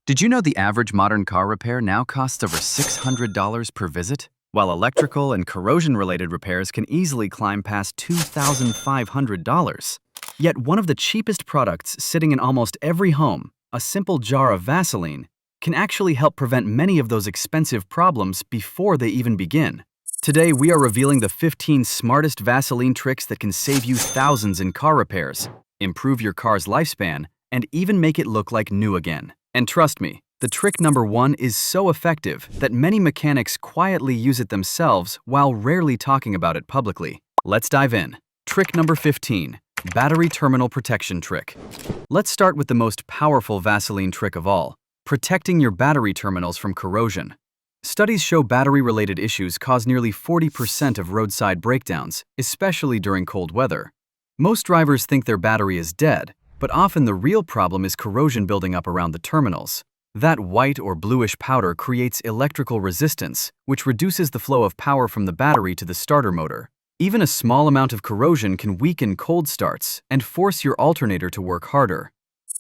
Did you know the average modern car repair now costs over $600 per visit? While electrical and corrosion-related repairs can easily climb past $2,500. Yet one of the cheapest products sitting in almost every home, a simple jar of Vaseline, can actually help prevent many of those expensive problems before they even begin. Today, we are revealing the 15 smartest Vaseline tricks that can save you thousands in car repairs, improve your car's lifespan, and even make it look like new again. And trust me, the trick number 1 is so effective that many mechanics quietly use it themselves while rarely talking about it publicly. Let's dive in. Trick number 15, Battery Terminal Protection Trick. Let's start with the most powerful Vaseline trick of all, protecting your battery terminals from corrosion. Studies show battery-related issues cause nearly 40% of roadside breakdowns, especially during cold weather. Most drivers think their battery is dead, but often the real problem is corrosion building up around the terminals. That white or bluish powder creates electrical resistance, which reduces the flow of power from the battery to the starter motor. Even a small amount of corrosion can weaken cold starts and force your alternator to work harder.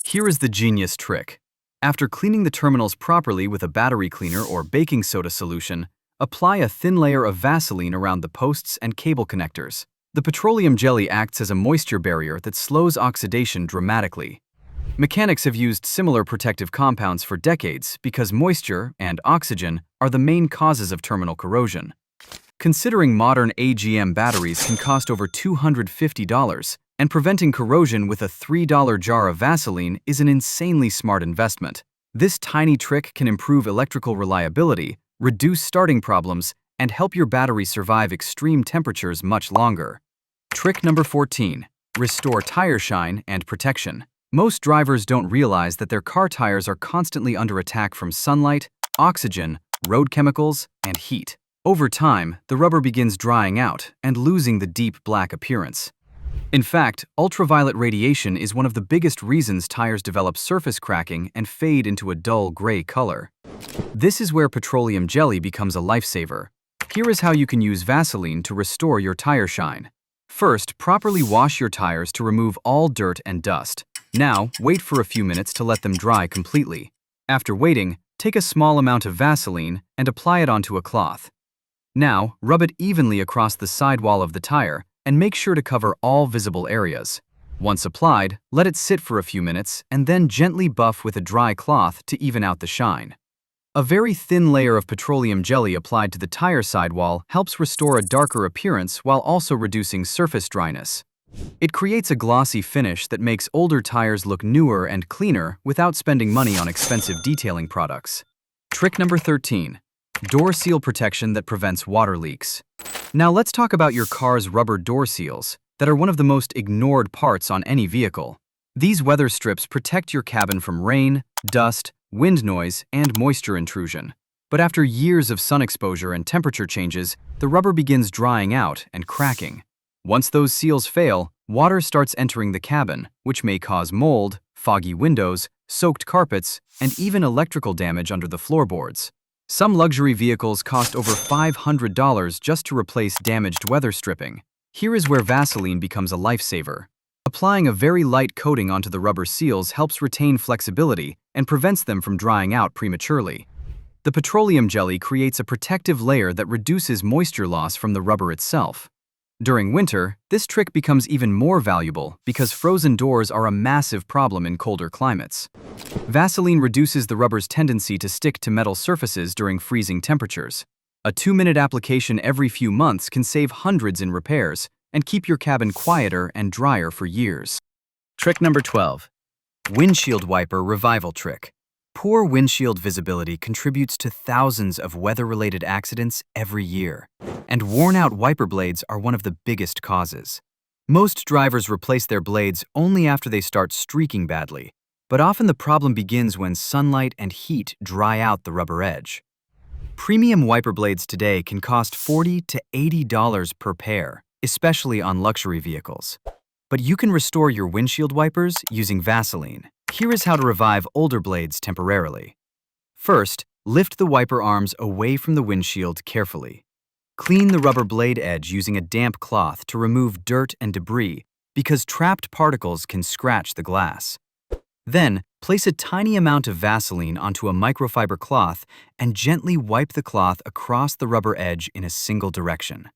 Here is the genius trick. After cleaning the terminals properly with a battery cleaner or baking soda solution, apply a thin layer of Vaseline around the posts and cable connectors. The petroleum jelly acts as a moisture barrier that slows oxidation dramatically. Mechanics have used similar protective compounds for decades because moisture and oxygen are the main causes of terminal corrosion. Considering modern AGM batteries can cost over $250, and preventing corrosion with a $3 jar of Vaseline is an insanely smart investment. This tiny trick can improve electrical reliability, reduce starting problems, and help your battery survive extreme temperatures much longer. Trick number 14, Restore tire shine and protection. Most drivers don't realize that their car tires are constantly under attack from sunlight, oxygen, road chemicals, and heat. Over time, the rubber begins drying out and losing the deep black appearance. In fact, ultraviolet radiation is one of the biggest reasons tires develop surface cracking and fade into a dull gray color. This is where petroleum jelly becomes a lifesaver. Here is how you can use Vaseline to restore your tire shine. First, properly wash your tires to remove all dirt and dust. Now, wait for a few minutes to let them dry completely. After waiting, take a small amount of Vaseline and apply it onto a cloth. Now, rub it evenly across the sidewall of the tire and make sure to cover all visible areas. Once applied, let it sit for a few minutes and then gently buff with a dry cloth to even out the shine. A very thin layer of petroleum jelly applied to the tire sidewall helps restore a darker appearance while also reducing surface dryness. It creates a glossy finish that makes older tires look newer and cleaner without spending money on expensive detailing products. Trick number 13, Door seal protection that prevents water leaks. Now let's talk about your car's rubber door seals that are one of the most ignored parts on any vehicle. These weather strips protect your cabin from rain, dust, wind noise, and moisture intrusion. But after years of sun exposure and temperature changes, the rubber begins drying out and cracking. Once those seals fail, water starts entering the cabin, which may cause mold, foggy windows, soaked carpets, and even electrical damage under the floorboards. Some luxury vehicles cost over $500 just to replace damaged weather stripping. Here is where Vaseline becomes a lifesaver. Applying a very light coating onto the rubber seals helps retain flexibility and prevents them from drying out prematurely. The petroleum jelly creates a protective layer that reduces moisture loss from the rubber itself. During winter, this trick becomes even more valuable because frozen doors are a massive problem in colder climates. Vaseline reduces the rubber's tendency to stick to metal surfaces during freezing temperatures. A 2-minute application every few months can save hundreds in repairs and keep your cabin quieter and drier for years. Trick number 12, Windshield Wiper Revival Trick. Poor windshield visibility contributes to thousands of weather-related accidents every year, and worn-out wiper blades are one of the biggest causes. Most drivers replace their blades only after they start streaking badly, but often the problem begins when sunlight and heat dry out the rubber edge. Premium wiper blades today can cost $40 to $80 per pair, especially on luxury vehicles. But you can restore your windshield wipers using Vaseline. Here is how to revive older blades temporarily. First, lift the wiper arms away from the windshield carefully. Clean the rubber blade edge using a damp cloth to remove dirt and debris because trapped particles can scratch the glass. Then, Place a tiny amount of Vaseline onto a microfiber cloth and gently wipe the cloth across the rubber edge in a single direction.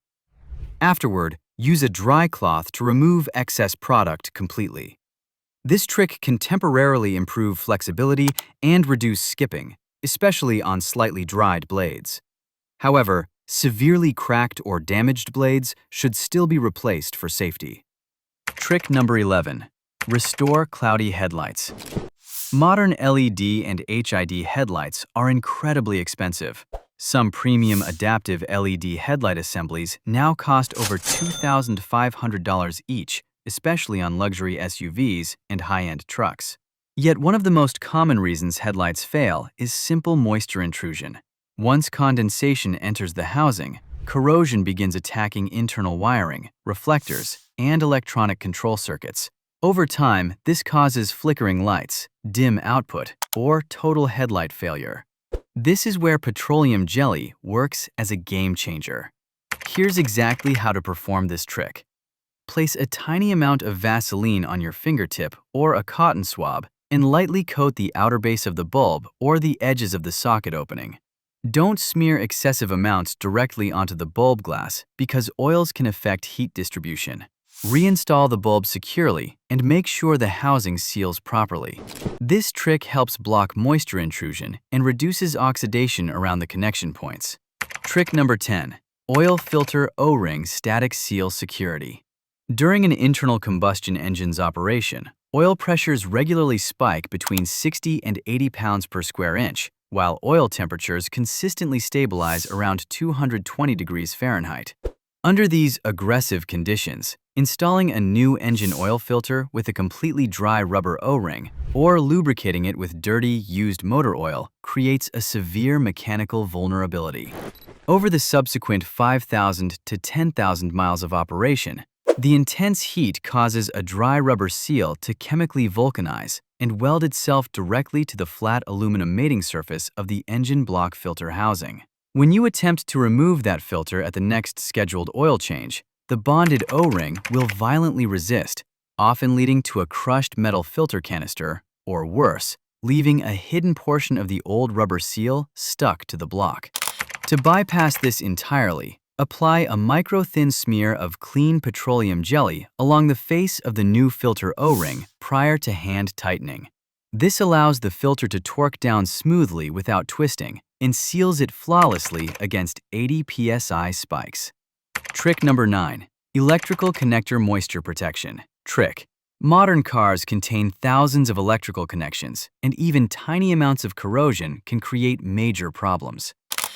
Afterward, use a dry cloth to remove excess product completely. This trick can temporarily improve flexibility and reduce skipping, especially on slightly dried blades. However, severely cracked or damaged blades should still be replaced for safety. Trick number 11. Restore cloudy headlights. Modern LED and HID headlights are incredibly expensive. Some premium adaptive LED headlight assemblies now cost over $2,500 each, especially on luxury SUVs and high-end trucks. Yet one of the most common reasons headlights fail is simple moisture intrusion. Once condensation enters the housing, corrosion begins attacking internal wiring, reflectors, and electronic control circuits. Over time, this causes flickering lights, dim output, or total headlight failure. This is where petroleum jelly works as a game changer. Here's exactly how to perform this trick. Place a tiny amount of Vaseline on your fingertip or a cotton swab and lightly coat the outer base of the bulb or the edges of the socket opening. Don't smear excessive amounts directly onto the bulb glass because oils can affect heat distribution. Reinstall the bulb securely and make sure the housing seals properly. This trick helps block moisture intrusion and reduces oxidation around the connection points. Trick number 10. Oil filter O-ring static seal security. During an internal combustion engine's operation, oil pressures regularly spike between 60 and 80 pounds per square inch, while oil temperatures consistently stabilize around 220 degrees Fahrenheit. Under these aggressive conditions, installing a new engine oil filter with a completely dry rubber O-ring or lubricating it with dirty, used motor oil creates a severe mechanical vulnerability. Over the subsequent 5,000 to 10,000 miles of operation, the intense heat causes a dry rubber seal to chemically vulcanize and weld itself directly to the flat aluminum mating surface of the engine block filter housing. When you attempt to remove that filter at the next scheduled oil change, the bonded O-ring will violently resist, often leading to a crushed metal filter canister, or worse, leaving a hidden portion of the old rubber seal stuck to the block. To bypass this entirely, apply a micro-thin smear of clean petroleum jelly along the face of the new filter O-ring prior to hand tightening. This allows the filter to torque down smoothly without twisting and seals it flawlessly against 80 psi spikes. Trick number 9. Electrical connector moisture protection. Trick. Modern cars contain thousands of electrical connections, and even tiny amounts of corrosion can create major problems.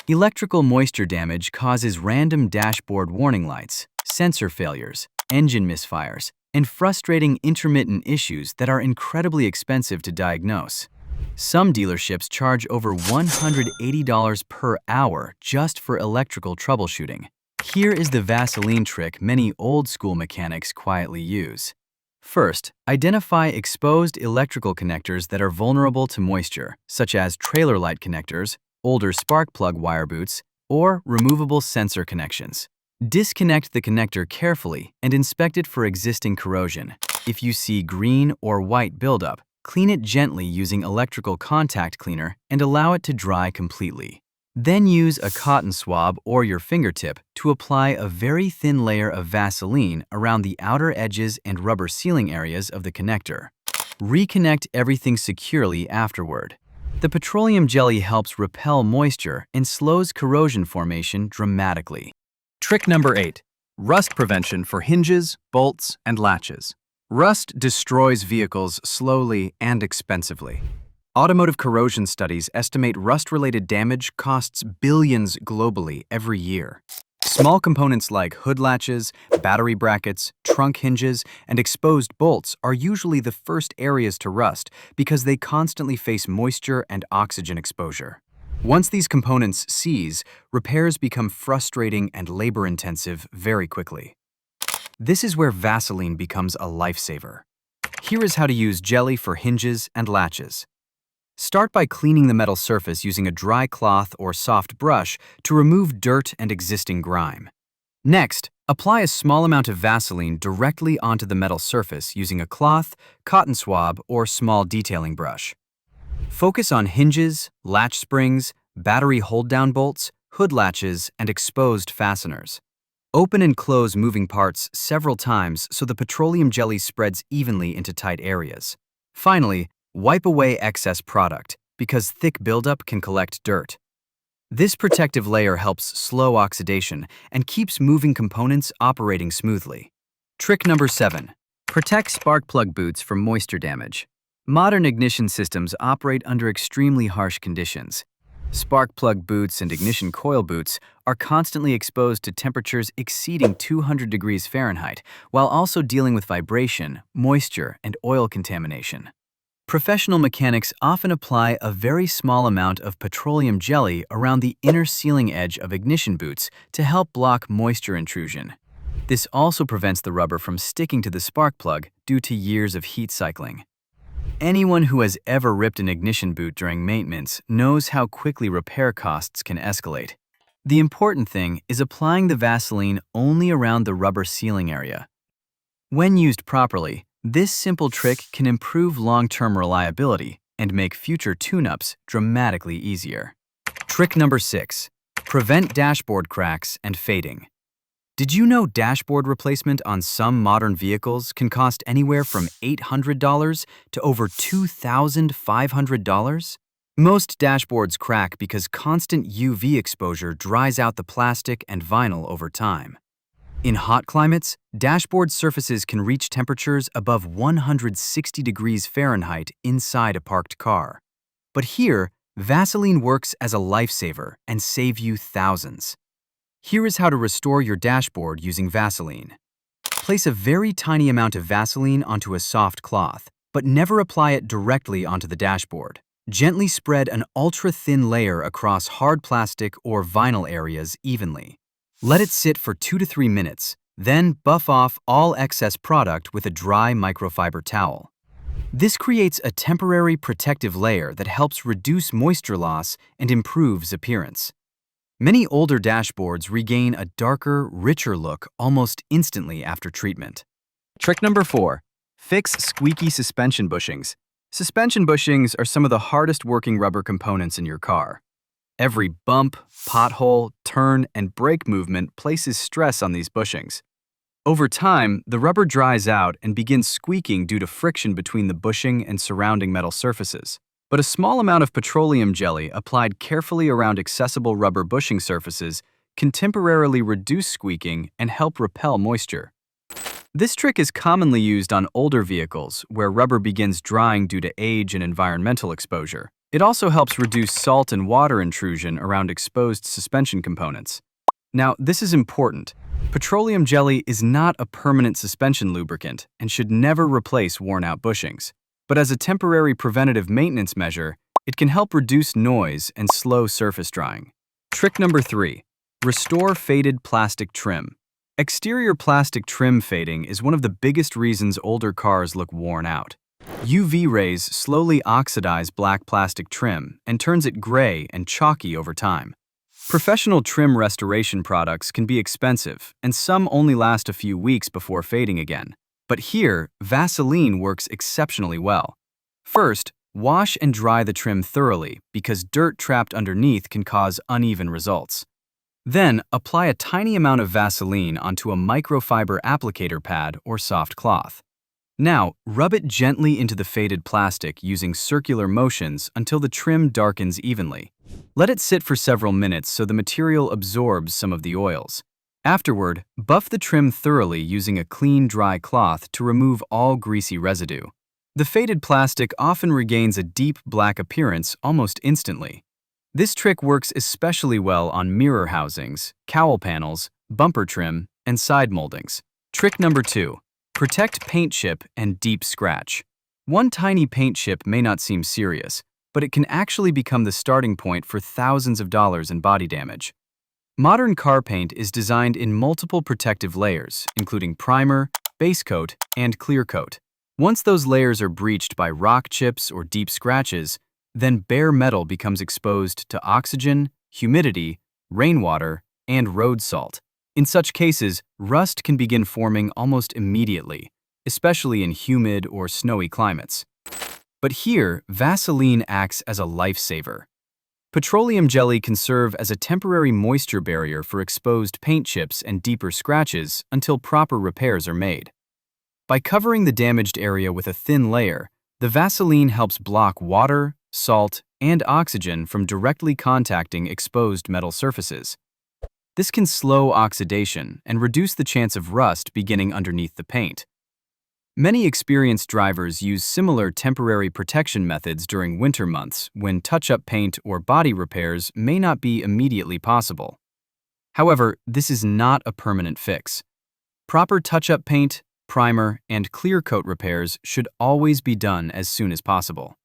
Electrical moisture damage causes random dashboard warning lights, sensor failures, engine misfires, and frustrating intermittent issues that are incredibly expensive to diagnose. Some dealerships charge over $180 per hour just for electrical troubleshooting. Here is the Vaseline trick many old-school mechanics quietly use. First, identify exposed electrical connectors that are vulnerable to moisture, such as trailer light connectors, older spark plug wire boots, or removable sensor connections. Disconnect the connector carefully and inspect it for existing corrosion. If you see green or white buildup, clean it gently using electrical contact cleaner and allow it to dry completely. Then use a cotton swab or your fingertip to apply a very thin layer of Vaseline around the outer edges and rubber sealing areas of the connector. Reconnect everything securely afterward. The petroleum jelly helps repel moisture and slows corrosion formation dramatically. Trick number 8. Rust prevention for hinges, bolts, and latches. Rust destroys vehicles slowly and expensively. Automotive corrosion studies estimate rust-related damage costs billions globally every year. Small components like hood latches, battery brackets, trunk hinges, and exposed bolts are usually the first areas to rust because they constantly face moisture and oxygen exposure. Once these components seize, repairs become frustrating and labor-intensive very quickly. This is where Vaseline becomes a lifesaver. Here is how to use jelly for hinges and latches. Start by cleaning the metal surface using a dry cloth or soft brush to remove dirt and existing grime. Next, apply a small amount of Vaseline directly onto the metal surface using a cloth, cotton swab, or small detailing brush. Focus on hinges, latch springs, battery hold-down bolts, hood latches, and exposed fasteners. Open and close moving parts several times so the petroleum jelly spreads evenly into tight areas. Finally, wipe away excess product because thick buildup can collect dirt. This protective layer helps slow oxidation and keeps moving components operating smoothly. Trick number 7. Protect spark plug boots from moisture damage. Modern ignition systems operate under extremely harsh conditions. Spark plug boots and ignition coil boots are constantly exposed to temperatures exceeding 200 degrees Fahrenheit, while also dealing with vibration, moisture, and oil contamination. Professional mechanics often apply a very small amount of petroleum jelly around the inner sealing edge of ignition boots to help block moisture intrusion. This also prevents the rubber from sticking to the spark plug due to years of heat cycling. Anyone who has ever ripped an ignition boot during maintenance knows how quickly repair costs can escalate. The important thing is applying the Vaseline only around the rubber sealing area. When used properly, this simple trick can improve long-term reliability and make future tune-ups dramatically easier. Trick number 6. Prevent dashboard cracks and fading. Did you know dashboard replacement on some modern vehicles can cost anywhere from $800 to over $2,500? Most dashboards crack because constant UV exposure dries out the plastic and vinyl over time. In hot climates, dashboard surfaces can reach temperatures above 160 degrees Fahrenheit inside a parked car. But here, Vaseline works as a lifesaver and saves you thousands. Here is how to restore your dashboard using Vaseline. Place a very tiny amount of Vaseline onto a soft cloth, but never apply it directly onto the dashboard. Gently spread an ultra-thin layer across hard plastic or vinyl areas evenly. Let it sit for 2 to 3 minutes, then buff off all excess product with a dry microfiber towel. This creates a temporary protective layer that helps reduce moisture loss and improves appearance. Many older dashboards regain a darker, richer look almost instantly after treatment. Trick number 4. Fix squeaky suspension bushings. Suspension bushings are some of the hardest working rubber components in your car. Every bump, pothole, turn, and brake movement places stress on these bushings. Over time, the rubber dries out and begins squeaking due to friction between the bushing and surrounding metal surfaces. But a small amount of petroleum jelly applied carefully around accessible rubber bushing surfaces can temporarily reduce squeaking and help repel moisture. This trick is commonly used on older vehicles where rubber begins drying due to age and environmental exposure. It also helps reduce salt and water intrusion around exposed suspension components. Now, this is important. Petroleum jelly is not a permanent suspension lubricant and should never replace worn-out bushings. But as a temporary preventative maintenance measure, it can help reduce noise and slow surface drying. Trick number 3. Restore faded plastic trim. Exterior plastic trim fading is one of the biggest reasons older cars look worn out. UV rays slowly oxidize black plastic trim and turns it gray and chalky over time. Professional trim restoration products can be expensive, and some only last a few weeks before fading again. But here, Vaseline works exceptionally well. First, wash and dry the trim thoroughly because dirt trapped underneath can cause uneven results. Then, apply a tiny amount of Vaseline onto a microfiber applicator pad or soft cloth. Now, rub it gently into the faded plastic using circular motions until the trim darkens evenly. Let it sit for several minutes so the material absorbs some of the oils. Afterward, buff the trim thoroughly using a clean, dry cloth to remove all greasy residue. The faded plastic often regains a deep black appearance almost instantly. This trick works especially well on mirror housings, cowl panels, bumper trim, and side moldings. Trick number 2. Protect paint chip and deep scratch. One tiny paint chip may not seem serious, but it can actually become the starting point for thousands of dollars in body damage. Modern car paint is designed in multiple protective layers, including primer, base coat, and clear coat. Once those layers are breached by rock chips or deep scratches, then bare metal becomes exposed to oxygen, humidity, rainwater, and road salt. In such cases, rust can begin forming almost immediately, especially in humid or snowy climates. But here, Vaseline acts as a lifesaver. Petroleum jelly can serve as a temporary moisture barrier for exposed paint chips and deeper scratches until proper repairs are made. By covering the damaged area with a thin layer, the Vaseline helps block water, salt, and oxygen from directly contacting exposed metal surfaces. This can slow oxidation and reduce the chance of rust beginning underneath the paint. Many experienced drivers use similar temporary protection methods during winter months when touch-up paint or body repairs may not be immediately possible. However, this is not a permanent fix. Proper touch-up paint, primer, and clear coat repairs should always be done as soon as possible.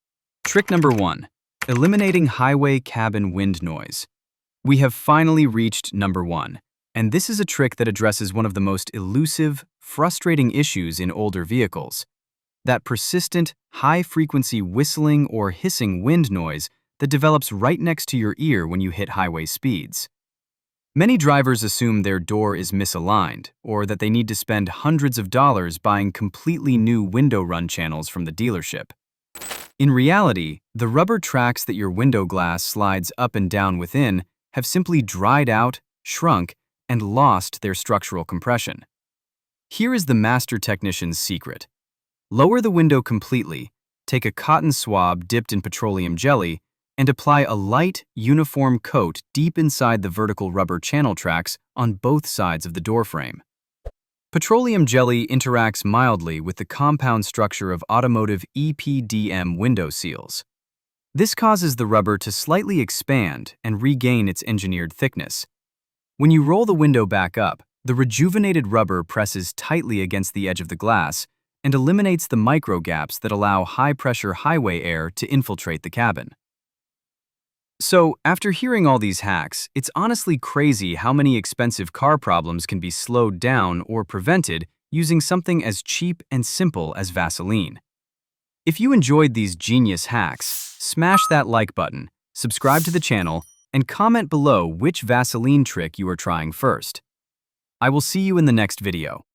Trick number 1. Eliminating highway cabin wind noise. We have finally reached number 1, and this is a trick that addresses one of the most elusive, frustrating issues in older vehicles: that persistent, high-frequency whistling or hissing wind noise that develops right next to your ear when you hit highway speeds. Many drivers assume their door is misaligned, or that they need to spend hundreds of dollars buying completely new window run channels from the dealership. In reality, the rubber tracks that your window glass slides up and down within have simply dried out, shrunk, and lost their structural compression. Here is the master technician's secret. Lower the window completely, take a cotton swab dipped in petroleum jelly, and apply a light, uniform coat deep inside the vertical rubber channel tracks on both sides of the door frame. Petroleum jelly interacts mildly with the compound structure of automotive EPDM window seals. This causes the rubber to slightly expand and regain its engineered thickness. When you roll the window back up, the rejuvenated rubber presses tightly against the edge of the glass and eliminates the micro gaps that allow high-pressure highway air to infiltrate the cabin. So, after hearing all these hacks, it's honestly crazy how many expensive car problems can be slowed down or prevented using something as cheap and simple as Vaseline. If you enjoyed these genius hacks, smash that like button, subscribe to the channel, and comment below which Vaseline trick you are trying first. I will see you in the next video.